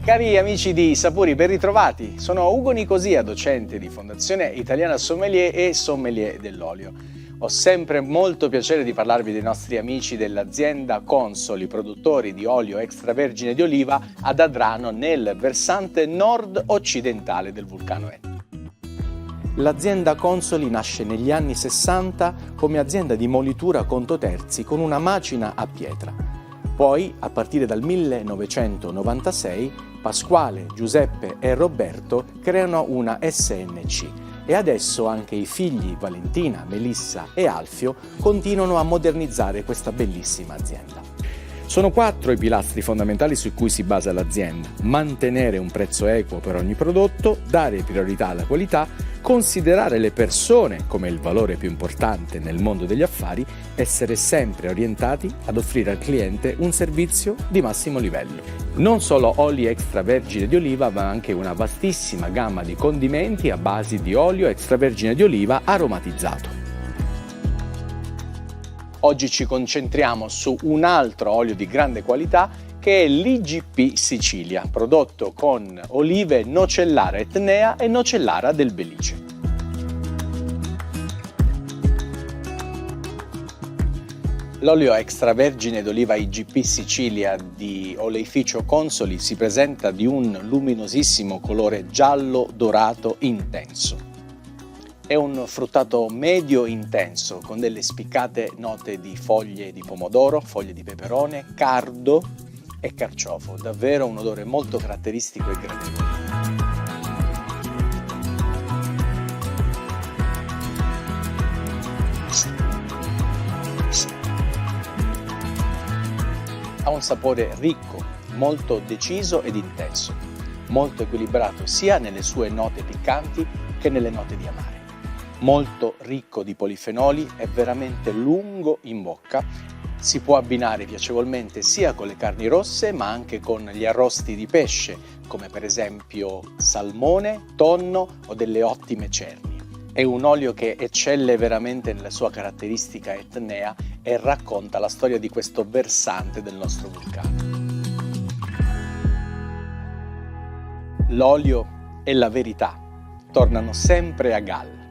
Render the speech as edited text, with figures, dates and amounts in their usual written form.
Cari amici di Sapori, ben ritrovati. Sono Ugo Nicosia, docente di Fondazione Italiana Sommelier e sommelier dell'olio. Ho sempre molto piacere di parlarvi dei nostri amici dell'azienda Consoli, produttori di olio extravergine di oliva ad Adrano, nel versante nord-occidentale del vulcano Etna. L'azienda Consoli nasce negli anni 60 come azienda di molitura conto terzi con una macina a pietra. Poi, a partire dal 1996, Pasquale, Giuseppe e Roberto creano una SNC e adesso anche i figli Valentina, Melissa e Alfio continuano a modernizzare questa bellissima azienda. Sono 4 i pilastri fondamentali su cui si basa l'azienda: mantenere un prezzo equo per ogni prodotto, dare priorità alla qualità, considerare le persone come il valore più importante nel mondo degli affari, essere sempre orientati ad offrire al cliente un servizio di massimo livello. Non solo oli extravergine di oliva, ma anche una vastissima gamma di condimenti a base di olio extravergine di oliva aromatizzato. Oggi ci concentriamo su un altro olio di grande qualità che è l'IGP Sicilia, prodotto con olive Nocellara Etnea e Nocellara del Belice. L'olio extravergine d'oliva IGP Sicilia di Oleificio Consoli si presenta di un luminosissimo colore giallo dorato intenso. È un fruttato medio intenso con delle spiccate note di foglie di pomodoro, foglie di peperone, cardo e carciofo, davvero un odore molto caratteristico e gradevole. Ha un sapore ricco, molto deciso ed intenso, molto equilibrato sia nelle sue note piccanti che nelle note di amare. Molto ricco di polifenoli, è veramente lungo in bocca, si può abbinare piacevolmente sia con le carni rosse ma anche con gli arrosti di pesce, come per esempio salmone, tonno o delle ottime cerni. È un olio che eccelle veramente nella sua caratteristica etnea e racconta la storia di questo versante del nostro vulcano. L'olio e la verità tornano sempre a galla.